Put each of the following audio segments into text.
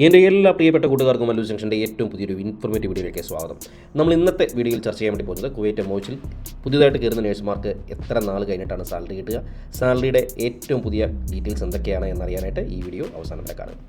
എൻ്റെ എല്ലാ പ്രിയപ്പെട്ട കൂട്ടുകാർക്കും മല്ലു ജംഗ്ഷൻ്റെ ഏറ്റവും പുതിയൊരു ഇൻഫോർമേറ്റീവ് വീഡിയോയിലേക്ക് സ്വാഗതം. നമ്മൾ ഇന്നത്തെ വീഡിയോയിൽ ചർച്ച ചെയ്യാൻ വേണ്ടി പോകുന്നത് കുവൈറ്റ് എംഒഎച്ചിൽ പുതിയതായിട്ട് കയറുന്ന നേഴ്സുമാർക്ക് എത്ര നാൾ കഴിഞ്ഞിട്ടാണ് സാലറി കിട്ടുക, സാലറിയുടെ ഏറ്റവും പുതിയ ഡീറ്റെയിൽസ് എന്തൊക്കെയാണ് എന്നറിയാനായിട്ട് ഈ വീഡിയോ അവസാനം വരെ കാണുക.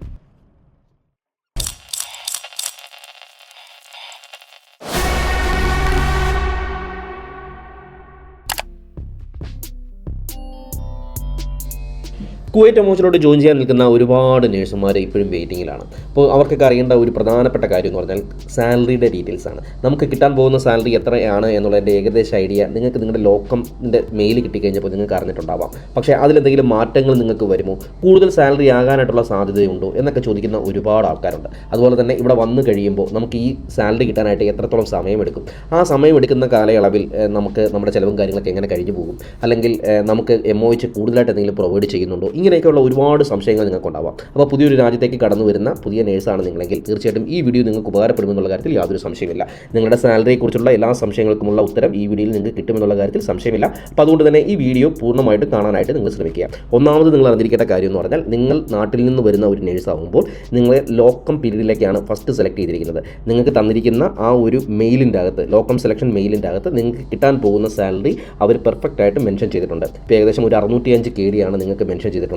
കുവൈറ്റ് എംഒഎച്ചിലോട്ട് ജോയിൻ ചെയ്യാൻ നിൽക്കുന്ന ഒരുപാട് നേഴ്സുമാർ ഇപ്പോഴും വെയിറ്റിങ്ങിലാണ്. അപ്പോൾ അവർക്കൊക്കെ അറിയേണ്ട ഒരു പ്രധാനപ്പെട്ട കാര്യം എന്ന് പറഞ്ഞാൽ സാലറിയുടെ ഡീറ്റെയിൽസ് ആണ്. നമുക്ക് കിട്ടാൻ പോകുന്ന സാലറി എത്രയാണ് എന്നുള്ളതിൻ്റെ ഏകദേശ ഐഡിയ നിങ്ങൾക്ക് നിങ്ങളുടെ ലോക്കമിൻ്റെ മെയിൽ കിട്ടിക്കഴിഞ്ഞപ്പോൾ നിങ്ങൾക്ക് അറിഞ്ഞിട്ടുണ്ടാവാം. പക്ഷേ അതിലെന്തെങ്കിലും മാറ്റങ്ങൾ നിങ്ങൾക്ക് വരുമോ, കൂടുതൽ സാലറി ആകാനായിട്ടുള്ള സാധ്യതയുണ്ടോ എന്നൊക്കെ ചോദിക്കുന്ന ഒരുപാട് ആൾക്കാരുണ്ട്. അതുപോലെ തന്നെ ഇവിടെ വന്നു കഴിയുമ്പോൾ നമുക്ക് ഈ സാലറി കിട്ടാനായിട്ട് എത്രത്തോളം സമയമെടുക്കും, ആ സമയമെടുക്കുന്ന കാലയളവിൽ നമുക്ക് നമ്മുടെ ചിലവും കാര്യങ്ങളൊക്കെ എങ്ങനെ കഴിഞ്ഞു പോകും, അല്ലെങ്കിൽ നമുക്ക് എംഒഎച്ച് കൂടുതലായിട്ട് എന്തെങ്കിലും പ്രൊവൈഡ് ചെയ്യുന്നുണ്ടോ, ഇങ്ങനെയൊക്കെയുള്ള ഒരുപാട് സംശയങ്ങൾ നിങ്ങൾക്കുണ്ടാവാം. അപ്പോൾ പുതിയൊരു രാജ്യത്തേക്ക് കടന്നു വരുന്ന പുതിയ നേഴ്സാണ് നിങ്ങളെങ്കിൽ തീർച്ചയായിട്ടും ഈ വീഡിയോ നിങ്ങൾക്ക് ഉപകാരപ്പെടുമെന്നുള്ള കാര്യത്തിൽ യാതൊരു സംശയമില്ല. നിങ്ങളുടെ സാലറിയെക്കുറിച്ചുള്ള എല്ലാ സംശയങ്ങൾക്കുമുള്ള ഉത്തരം ഈ വീഡിയോയിൽ നിങ്ങൾക്ക് കിട്ടുമെന്നുള്ള കാര്യത്തിൽ സംശയമില്ല. അപ്പോൾ അതുകൊണ്ട് തന്നെ ഈ വീഡിയോ പൂർണ്ണമായിട്ട് കാണാനായിട്ട് നിങ്ങൾ ശ്രമിക്കുക. ഒന്നാമത് നിങ്ങൾ അറിഞ്ഞിരിക്കേണ്ട കാര്യം എന്ന് പറഞ്ഞാൽ, നിങ്ങൾ നാട്ടിൽ നിന്ന് വരുന്ന ഒരു നേഴ്സാകുമ്പോൾ നിങ്ങളെ ലോക്കം പീരീഡിലേക്കാണ് ഫസ്റ്റ് സെലക്ട് ചെയ്തിരിക്കുന്നത്. നിങ്ങൾക്ക് തന്നിരിക്കുന്ന ആ ഒരു മെയിലിൻ്റെ അകത്ത്, ലോക്കം സെലക്ഷൻ മെയിലിൻ്റെ അകത്ത് നിങ്ങൾക്ക് കിട്ടാൻ പോകുന്ന സാലറി അവർ പെർഫെക്റ്റ് ആയിട്ട് മെൻഷൻ ചെയ്തിട്ടുണ്ട്. ഇപ്പോൾ ഏകദേശം ഒരു 605 KD ആണ് നിങ്ങൾക്ക് മെൻഷൻ ചെയ്തിട്ടുണ്ടെങ്കിൽ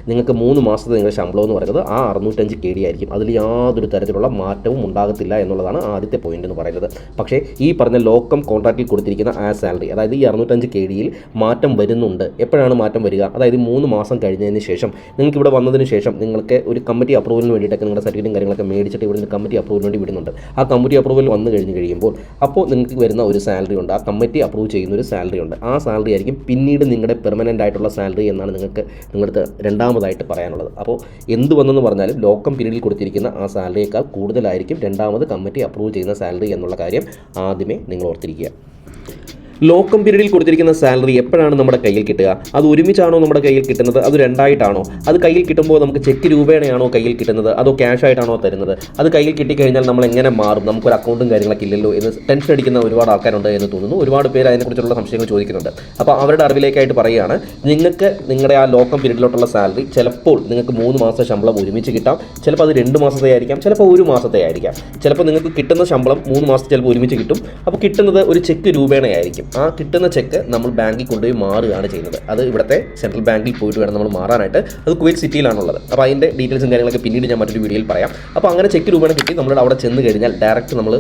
നിങ്ങൾക്ക് 3 മാസത്തെ നിങ്ങളുടെ ശമ്പളം എന്ന് പറയുന്നത് ആ 605 KD ആയിരിക്കും. അതിൽ യാതൊരു തരത്തിലുള്ള മാറ്റവും ഉണ്ടാകത്തില്ല എന്നുള്ളതാണ് ആദ്യത്തെ പോയിന്റ് എന്ന് പറയുന്നത്. പക്ഷേ ഈ പറഞ്ഞ ലോക്കം കോൺട്രാക്റ്റിൽ കൊടുത്തിരിക്കുന്ന ആ സാലറി, അതായത് ഈ 605 KDയിൽ മാറ്റം വരുന്നുണ്ട്. എപ്പോഴാണ് മാറ്റം വരിക? അതായത് 3 മാസം കഴിഞ്ഞതിന് ശേഷം നിങ്ങൾക്ക് ഇവിടെ വന്നതിന് ശേഷം നിങ്ങൾക്ക് ഒരു കമ്മിറ്റി അപ്രൂവലിന് വേണ്ടിയിട്ടൊക്കെ നിങ്ങളുടെ സർട്ടിഫിക്കറ്റും കാര്യങ്ങളൊക്കെ മേടിച്ചിട്ട് ഇവിടെ നിന്ന് കമ്മിറ്റി അപ്രൂവലിന് വേണ്ടി വിടുന്നുണ്ട്. ആ കമ്മിറ്റി അപ്രൂവൽ വന്നു കഴിയുമ്പോൾ അപ്പോൾ നിങ്ങൾക്ക് വരുന്ന ഒരു സാലറി ഉണ്ട്, ആ കമ്മിറ്റി അപ്രൂവ് ചെയ്യുന്ന ഒരു സാലറി ഉണ്ട്. ആ സാലറി ആയിരിക്കും പിന്നീട് നിങ്ങളുടെ പെർമനൻ്റ് ആയിട്ടുള്ള സാലറി എന്നാണ് നിങ്ങൾക്ക് നിങ്ങളുടെ രണ്ടാമതായിട്ട് പറയാനുള്ളത്. അപ്പോൾ എന്ത് വന്നെന്ന് പറഞ്ഞാലും ലോക്കം പീരീഡിൽ കൊടുത്തിരിക്കുന്ന ആ സാലറിയേക്കാൾ കൂടുതലായിരിക്കും രണ്ടാമത് കമ്മിറ്റി അപ്രൂവ് ചെയ്യുന്ന സാലറി എന്നുള്ള കാര്യം ആദ്യമേ നിങ്ങൾ ഓർത്തിരിക്കുക. ലോക്കം പീരീഡിൽ കൊടുത്തിരിക്കുന്ന സാലറി എപ്പോഴാണ് നമ്മുടെ കയ്യിൽ കിട്ടുക? അത് ഒരുമിച്ചാണോ നമ്മുടെ കയ്യിൽ കിട്ടുന്നത്, അത് രണ്ടായിട്ടാണോ? അത് കയ്യിൽ കിട്ടുമ്പോൾ നമുക്ക് ചെക്ക് രൂപേണയാണോ കയ്യിൽ കിട്ടുന്നത്, അതോ ക്യാഷ് ആയിട്ടാണോ തരുന്നത്? അത് കയ്യിൽ കിട്ടിക്കഴിഞ്ഞാൽ നമ്മൾ എങ്ങനെ മാറും, നമുക്കൊരു അക്കൗണ്ടും കാര്യങ്ങളൊക്കെ ഇല്ലല്ലോ എന്ന് ടെൻഷൻ അടിക്കുന്ന ഒരുപാട് ആൾക്കാരുണ്ട് എന്ന് തോന്നുന്നു. ഒരുപാട് പേര് അതിനെക്കുറിച്ചുള്ള സംശയങ്ങൾ ചോദിക്കുന്നുണ്ട്. അപ്പോൾ അവരുടെ അറിവിലേക്കായിട്ട് പറയുകയാണ്, നിങ്ങൾക്ക് നിങ്ങളുടെ ആ ലോക്കം പീരീഡിലോട്ടുള്ള സാലറി ചിലപ്പോൾ നിങ്ങൾക്ക് 3 മാസത്തെ ശമ്പളം ഒരുമിച്ച് കിട്ടാം, ചിലപ്പോൾ അത് 2 മാസത്തെ ആയിരിക്കാം, ചിലപ്പോൾ 1 മാസത്തെ ആയിരിക്കാം. ചിലപ്പോൾ നിങ്ങൾക്ക് കിട്ടുന്ന ശമ്പളം 3 മാസത്തെ ചിലപ്പോൾ ഒരുമിച്ച് കിട്ടും. അപ്പോൾ കിട്ടുന്നത് ഒരു ചെക്ക് രൂപേണയായിരിക്കും. ആ കിട്ടുന്ന ചെക്ക് നമ്മൾ ബാങ്കിൽ കൊണ്ടുപോയി മാറുകയാണ് ചെയ്യുന്നത്. അത് ഇവിടുത്തെ സെൻട്രൽ ബാങ്കിൽ പോയിട്ട് വേണം നമ്മൾ മാറാനായിട്ട്. അത് കുവൈറ്റ് സിറ്റിയിലാണുള്ളത്. അപ്പോൾ അതിൻ്റെ ഡീറ്റെയിൽസും കാര്യങ്ങളൊക്കെ പിന്നീട് ഞാൻ മറ്റൊരു വീഡിയോയിൽ പറയാം. അപ്പോൾ അങ്ങനെ ചെക്ക് രൂപേണ കിട്ടി നമ്മൾ അവിടെ ചെന്ന് കഴിഞ്ഞാൽ ഡയറക്റ്റ് നമ്മൾ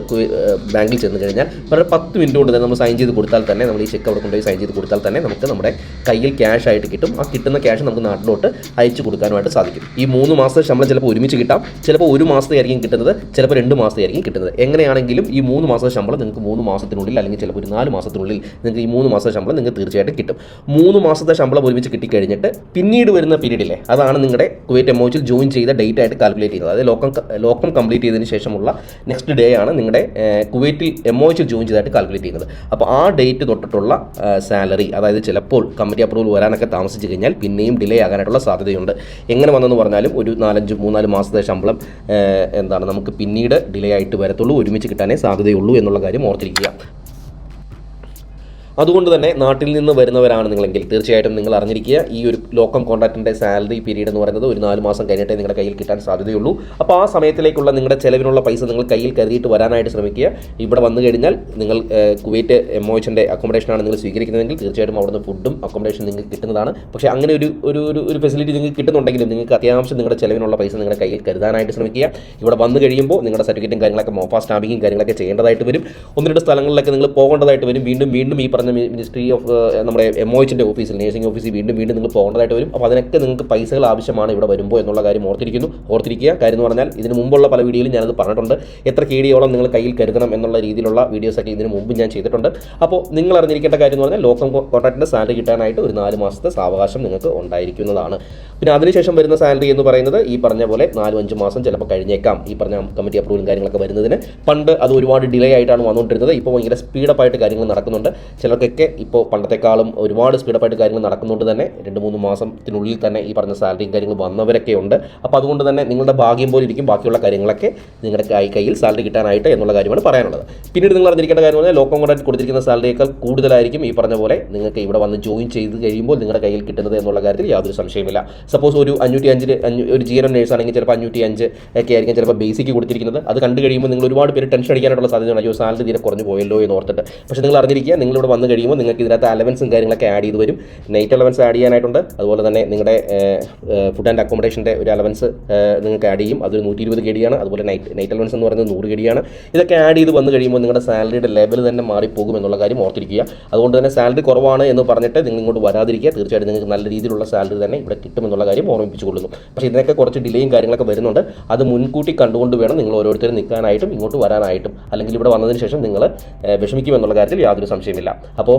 ബാങ്കിൽ ചെന്ന് കഴിഞ്ഞാൽ വളരെ 10 മിനിറ്റ് കൊണ്ട് തന്നെ നമ്മൾ സൈൻ ചെയ്ത് കൊടുത്താൽ തന്നെ, നമ്മൾ ഈ ചെക്ക് അവിടെ കൊണ്ടുപോയി സൈൻ ചെയ്ത് കൊടുത്താൽ തന്നെ നമുക്ക് നമ്മുടെ കയ്യിൽ ക്യാഷ് ആയിട്ട് കിട്ടും. ആ കിട്ടുന്ന ക്യാഷ് നമുക്ക് നാട്ടിലോട്ട് അയച്ചു കൊടുക്കാനുമായിട്ട് സാധിക്കും. ഈ 3 മാസത്തെ ശമ്പളം ചിലപ്പോൾ ഒരുമിച്ച് കിട്ടാം, ചിലപ്പോൾ 1 മാസത്തെ ആയിരിക്കും കിട്ടുന്നത്, ചിലപ്പോൾ 2 മാസത്തെ ആയിരിക്കും കിട്ടുന്നത്. എങ്ങനെയാണെങ്കിലും ഈ 3 മാസത്തെ ശമ്പളം നിങ്ങൾക്ക് 3 മാസത്തിനുള്ളിൽ അല്ലെങ്കിൽ ചിലപ്പോൾ ഒരു 4 മാസത്തിനുള്ളിൽ നിങ്ങൾക്ക് ഈ 3 മാസത്തെ ശമ്പളം നിങ്ങൾക്ക് തീർച്ചയായിട്ടും കിട്ടും. 3 മാസത്തെ ശമ്പളം ഒരുമിച്ച് കിട്ടിക്കഴിഞ്ഞിട്ട് പിന്നീട് വരുന്ന പീരീഡിലെ, അതാണ് നിങ്ങളുടെ കുവൈറ്റ് എംഒഎച്ചിൽ ജോയിൻ ചെയ്ത ഡേറ്റ് ആയിട്ട് കാൽക്കുലേറ്റ് ചെയ്യുന്നത്. അതായത് ലോക്കം കംപ്ലീറ്റ് ചെയ്തതിന് ശേഷമുള്ള നെക്സ്റ്റ് ഡേ ആണ് നിങ്ങളുടെ കുവൈറ്റിൽ എംഒഎച്ചിൽ ജോയിൻ ചെയ്തതായിട്ട് കാൽക്കുലേറ്റ് ചെയ്യുന്നത്. അപ്പോൾ ആ ഡേറ്റ് തൊട്ടിട്ടുള്ള സാലറി, അതായത് ചിലപ്പോൾ കമ്മിറ്റി അപ്രൂവൽ വരാനൊക്കെ താമസിച്ച് കഴിഞ്ഞാൽ പിന്നെയും ഡിലേ ആകാനായിട്ടുള്ള സാധ്യതയുണ്ട്. എങ്ങനെ വന്നെന്ന് പറഞ്ഞാലും ഒരു 3-4 മാസത്തെ ശമ്പളം നമുക്ക് പിന്നീട് ഡിലേ ആയിട്ട് വരത്തുള്ളൂ, ഒരുമിച്ച് കിട്ടാനേ സാധ്യതയുള്ളൂ എന്നുള്ള കാര്യം ഓർത്തിരിക്കുക. അതുകൊണ്ട് തന്നെ നാട്ടിൽ നിന്ന് വരുന്നവരാണ് നിങ്ങളെങ്കിൽ തീർച്ചയായിട്ടും നിങ്ങൾ അറിഞ്ഞിരിക്കുക, ഈ ഒരു ലോക്കം കോൺട്രാക്റ്റിൻ്റെ സാലറി പീരീഡ് എന്ന് പറയുന്നത് ഒരു 4 മാസം കഴിഞ്ഞിട്ടേ നിങ്ങളുടെ കയ്യിൽ കിട്ടാൻ സാധ്യതയുള്ളൂ. അപ്പോൾ ആ സമയത്തിലേക്കുള്ള നിങ്ങളുടെ ചിലവിനുള്ള പൈസ നിങ്ങൾ കയ്യിൽ കരുതിയിട്ട് വരാനായിട്ട് ശ്രമിക്കുക. ഇവിടെ വന്നു കഴിഞ്ഞാൽ നിങ്ങൾ കുവൈറ്റ് എംഒഎച്ചിൻ്റെ അക്കോമഡേഷനാണ് നിങ്ങൾ സ്വീകരിക്കുന്നതെങ്കിൽ തീർച്ചയായിട്ടും അവിടുന്ന് ഫുഡും അക്കോമഡേഷൻ നിങ്ങൾക്ക് കിട്ടുന്നതാണ്. പക്ഷേ അങ്ങനെ ഒരു ഫെസിലിറ്റി നിങ്ങൾക്ക് കിട്ടുന്നുണ്ടെങ്കിലും നിങ്ങൾക്ക് അത്യാവശ്യം നിങ്ങളുടെ ചിലവിനുള്ള പൈസ നിങ്ങളുടെ കയ്യിൽ കരുതാനായിട്ട് ശ്രമിക്കുക. ഇവിടെ വന്ന് കഴിയുമ്പോൾ നിങ്ങളുടെ സർട്ടിഫിക്കറ്റും കാര്യങ്ങളൊക്കെ മോഫ സ്റ്റാമ്പിങ്ങും കാര്യങ്ങളൊക്കെ ചെയ്യേണ്ടതായിട്ട് വരും. 1-2 സ്ഥലങ്ങളിലൊക്കെ നിങ്ങൾ പോകേണ്ടതായിട്ട് വരും. വീണ്ടും ഈ മിനിസ്ട്രി ഓഫ് നമ്മുടെ എംഒഎച്ചിൻ്റെ ഓഫീസിൽ, നേഴ്സിംഗ് ഓഫീസിൽ വീണ്ടും നിങ്ങൾ പോകേണ്ടതായിട്ട് വരും. അപ്പോൾ അതിനൊക്കെ നിങ്ങൾക്ക് പൈസകൾ ആവശ്യമാണ് ഇവിടെ വരുമ്പോൾ എന്നുള്ള കാര്യം ഓർത്തിരിക്കുക. കാര്യം എന്ന് പറഞ്ഞാൽ ഇതിന് മുമ്പുള്ള പല വീഡിയോയിലും ഞാനത് പറഞ്ഞിട്ടുണ്ട്. എത്ര KDയോളം നിങ്ങൾ കയ്യിൽ കരുതണം എന്നുള്ള രീതിയിലുള്ള വീഡിയോസൊക്കെ ഇതിന് മുമ്പ് ഞാൻ ചെയ്തിട്ടുണ്ട്. അപ്പോൾ നിങ്ങൾ അറിഞ്ഞിരിക്കേണ്ട കാര്യം എന്ന് പറഞ്ഞാൽ ലോക്കം കോൺട്രാക്റ്റിൻ്റെ സാലറി കിട്ടാനായിട്ട് ഒരു 4 മാസത്തെ സാവകാശം നിങ്ങൾക്ക് ഉണ്ടായിരിക്കുന്നതാണ്. പിന്നെ അതിനുശേഷം വരുന്ന സാലറി എന്ന് പറയുന്നത് ഈ പറഞ്ഞ പോലെ 4-5 മാസം ചിലപ്പോൾ കഴിഞ്ഞേക്കാം. ഈ പറഞ്ഞ കമ്മിറ്റി അപ്രൂവലും കാര്യങ്ങളൊക്കെ വരുന്നതിന് പണ്ട് അത് ഒരുപാട് ഡിലേ ആയിട്ടാണ് വന്നുകൊണ്ടിരുന്നത്. ഇപ്പോൾ ഭയങ്കര സ്പീഡപ്പായിട്ട് കാര്യങ്ങൾ നടക്കുന്നുണ്ട്. ചില ചിലർക്കൊക്കെ ഇപ്പോൾ പണ്ടത്തെക്കാളും ഒരുപാട് സ്പീഡപ്പായിട്ട് കാര്യങ്ങൾ നടക്കുന്നുണ്ട് തന്നെ 2-3 മാസത്തിനുള്ളിൽ തന്നെ ഈ പറഞ്ഞ സാലറിയും കാര്യങ്ങൾ വന്നവരൊക്കെ ഉണ്ട്. അപ്പോൾ അതുകൊണ്ട് തന്നെ നിങ്ങളുടെ ഭാഗ്യം പോലെ ഇരിക്കും ബാക്കിയുള്ള കാര്യങ്ങളൊക്കെ നിങ്ങളുടെ കയ്യിൽ സാലറി കിട്ടാനായിട്ട് എന്നുള്ള കാര്യമാണ് പറയാനുള്ളത്. പിന്നീട് നിങ്ങൾ അറിഞ്ഞിരിക്കേണ്ട കാര്യം പറഞ്ഞാൽ ലോക്കൽ കോൺട്രാക്ട് കൊടുത്തിരിക്കുന്ന സാലറിയേക്കാൾ കൂടുതലായിരിക്കും ഈ പറഞ്ഞ പോലെ നിങ്ങൾക്ക് ഇവിടെ വന്ന് ജോയിൻ ചെയ്ത് കഴിയുമ്പോൾ നിങ്ങളുടെ കയ്യിൽ കിട്ടുന്നത് എന്നുള്ള കാര്യത്തിൽ യാതൊരു സംശയമില്ല. സപ്പോസ് ഒരു 505 ഒരു GNM നേഴ്സ് ആണെങ്കിൽ ചിലപ്പോൾ 505 ഒക്കെ ആയിരിക്കും ചിലപ്പോൾ ബേസിക്ക് കൊടുത്തിരിക്കുന്നത്. അത് കണ്ടു കഴിയുമ്പോൾ നിങ്ങൾ ഒരുപാട് പേര് ടെൻഷൻ അടിക്കാനുള്ള സാധ്യതയാണ്, അയ്യോ സാലറി തീരെ കുറഞ്ഞു പോയല്ലോ എന്ന് ഓർത്തിട്ട്. പക്ഷേ നിങ്ങൾ അറിഞ്ഞിരിക്കുക, നിങ്ങളിവിടെ വന്ന് കഴിയുമ്പോൾ നിങ്ങൾക്ക് ഇതിനകത്ത് അലവൻസും കാര്യങ്ങളൊക്കെ ആഡ് ചെയ്ത് വരും. നൈറ്റ് അലവൻസ് ആഡ് ചെയ്യാനായിട്ടുണ്ട്. അതുപോലെ തന്നെ നിങ്ങളുടെ ഫുഡ് ആൻഡ് അക്കോമഡേഷൻ്റെ ഒരു അലവൻസ് നിങ്ങൾക്ക് ആഡ് ചെയ്യും. അതൊരു 120 KD ആണ്. അതുപോലെ നൈറ്റ് അലവൻസ് എന്ന് പറയുന്നത് 100 KD ആണ്. ഇതൊക്കെ ആഡ് ചെയ്ത് വന്ന് കഴിയുമ്പോൾ നിങ്ങളുടെ സാലറിയുടെ ലെവൽ തന്നെ മാറിപ്പോകും എന്നുള്ള കാര്യം ഓർത്തിരിക്കുക. അതുകൊണ്ട് തന്നെ സാലറി കുറവാണ് എന്ന് പറഞ്ഞിട്ട് നിങ്ങൾ ഇങ്ങോട്ട് വരാതിരിക്കുക. തീർച്ചയായിട്ടും നിങ്ങൾക്ക് നല്ല രീതിയിലുള്ള സാലറി തന്നെ ഇവിടെ കിട്ടുമെന്നുള്ള കാര്യം ഓർമ്മിപ്പിച്ചു കൊള്ളുന്നു. പക്ഷേ ഇതിനൊക്കെ കുറച്ച് ഡിലേയും കാര്യങ്ങളൊക്കെ വരുന്നുണ്ട്. അത് മുൻകൂട്ടി കണ്ടുകൊണ്ട് വേണം നിങ്ങൾ ഓരോരുത്തരും നിൽക്കാനായിട്ടും ഇങ്ങോട്ട് വരാനായിട്ടും. അല്ലെങ്കിൽ ഇവിടെ വന്നതിന് ശേഷം നിങ്ങൾ വിഷമിക്കുമെന്നുള്ള കാര്യത്തിൽ യാതൊരു സംശയമില്ല. അപ്പോൾ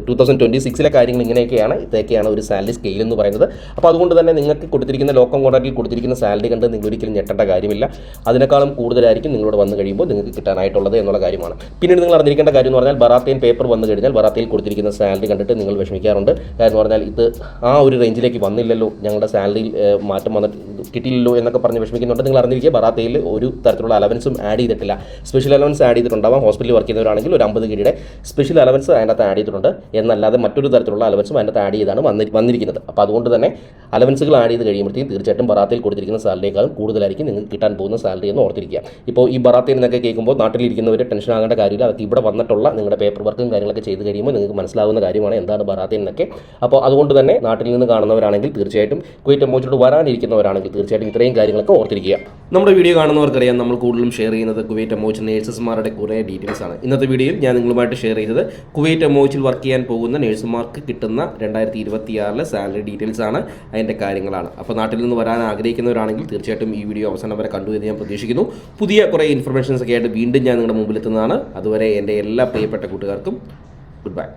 2026 കാര്യങ്ങൾ ഇങ്ങനെയൊക്കെയാണ്. ഇതൊക്കെയാണ് ഒരു സാലറി സ്കെയിൽ എന്ന് പറയുന്നത്. അപ്പോൾ അതുകൊണ്ട് തന്നെ നിങ്ങൾക്ക് കൊടുത്തിരിക്കുന്ന ലോക്കൽ കോൺട്രാക്റ്റിൽ കൊടുത്തിരിക്കുന്ന സാലറി കണ്ട് നിങ്ങൾ ഒരിക്കലും ഞെട്ടേണ്ട കാര്യമില്ല. അതിനേക്കാളും കൂടുതലായിരിക്കും നിങ്ങളോട് വന്ന് കഴിയുമ്പോൾ നിങ്ങൾക്ക് കിട്ടാനായിട്ടുള്ളത് എന്നുള്ള കാര്യമാണ്. പിന്നീട് നിങ്ങൾ അറിഞ്ഞിരിക്കേണ്ട കാര്യം എന്ന് പറഞ്ഞാൽ ബറാത്തേൻ പേപ്പർ വന്നു കഴിഞ്ഞാൽ ബറാത്തയിൽ കൊടുത്തിരിക്കുന്ന സാലറി കണ്ടിട്ട് നിങ്ങൾ വിഷമിക്കാറുണ്ട്. കാരണം പറഞ്ഞാൽ ഇത് ആ ഒരു റേഞ്ചിലേക്ക് വന്നില്ലല്ലോ, ഞങ്ങളുടെ സാലറിയിൽ മാറ്റം വന്നിട്ട് കിട്ടിയില്ലല്ലോ എന്നൊക്കെ പറഞ്ഞ് വിഷമിക്കുന്നുണ്ട്. നിങ്ങൾ അറിഞ്ഞിരിക്കുക, ബറാത്തയിൽ ഒരു തരത്തിലുള്ള അലവൻസും ആഡ് ചെയ്തിട്ടില്ല. സ്പെഷ്യൽ അലവൻസ് ആഡ് ചെയ്തിട്ടുണ്ടാവാം. ഹോസ്പിറ്റലിൽ വർക്ക് ചെയ്യുന്നവരാണെങ്കിൽ ഒരു 50 KD സ്പെഷ്യൽ അലവൻസ് അതിനകത്ത് ആഡ് ചെയ്തിട്ടുണ്ട്. എന്നല്ലാതെ മറ്റൊരു തരത്തിലുള്ള അലവൻസും അതിനകത്ത് ആഡ് ചെയ്താണ് വന്നിരിക്കുന്നത്. അപ്പോൾ അതുകൊണ്ട് തന്നെ അലവൻസുകൾ ആഡ് ചെയ്ത് കഴിയുമ്പോഴത്തേക്കും തീർച്ചയായിട്ടും ബറാത്തയിൽ കൊടുത്തിരിക്കുന്ന സാലറിയേക്കാളും കൂടുതലായിരിക്കും നിങ്ങൾക്ക് കിട്ടാൻ പോകുന്ന സാലറി എന്ന് ഓർത്തിരിക്കുക. ഇപ്പോൾ ഈ ബറാത്തയിൽ നിന്നൊക്കെ കേൾക്കുമ്പോൾ നാട്ടിലിരിക്കുന്നവർ ടെൻഷൻ ആകേണ്ട കാര്യമില്ല. അതൊക്കെ ഇവിടെ വന്നിട്ടുള്ള നിങ്ങളുടെ പേപ്പർ വർക്കും കാര്യങ്ങളൊക്കെ ചെയ്ത് കഴിയുമ്പോൾ നിങ്ങൾക്ക് മനസ്സിലാവുന്ന കാര്യമാണ് എന്താണ് ബറാത്തയിൽ നിന്നൊക്കെ. അപ്പോൾ അതുകൊണ്ട് തന്നെ നാട്ടിൽ നിന്ന് കാണുന്നവരാണെങ്കിൽ തീർച്ചയായിട്ടും കുവൈറ്റ് എംബസിയോട് വരാനിരിക്കുന്നവരാണെങ്കിൽ തീർച്ചയായിട്ടും ഇത്രയും കാര്യങ്ങളൊക്കെ ഓർത്തിരിക്കുക. നമ്മുടെ വീഡിയോ കാണുന്നവർക്കറിയാം, നമ്മൾ കൂടുതലും ഷെയർ ചെയ്യുന്നത് കുവൈറ്റ് എംബസി നേഴ്സസ്മാരുടെ കുറേ ഡീറ്റെയിൽസ് ആണ്. ഇന്നത്തെ വീഡിയോയിൽ ഞാൻ നിങ്ങളുമായിട്ട് ഷെയർ ചെയ്തത് കുവൈറ്റ് എംബസിയിൽ വർക്ക് ചെയ്യാൻ പോകുന്ന നേഴ്സുമാർക്ക് കിട്ടുന്ന 2026 സാലറി ഡീറ്റെയിൽസ് ആണ്, അതിൻ്റെ കാര്യങ്ങളാണ്. അപ്പോൾ നാട്ടിൽ നിന്ന് വരാൻ ആഗ്രഹിക്കുന്നവരാണെങ്കിൽ തീർച്ചയായിട്ടും ഈ വീഡിയോ അവസാനം വരെ കണ്ടു എന്ന് ഞാൻ പ്രതീക്ഷിക്കുന്നു. പുതിയ കുറേ ഇൻഫർമേഷൻസ് ഒക്കെ ആയിട്ട് വീണ്ടും ഞാൻ നിങ്ങളുടെ മുമ്പിൽ എത്തുന്നതാണ്. അതുവരെ എൻ്റെ എല്ലാ പ്രിയപ്പെട്ട കൂട്ടുകാർക്കും ഗുഡ് ബൈ.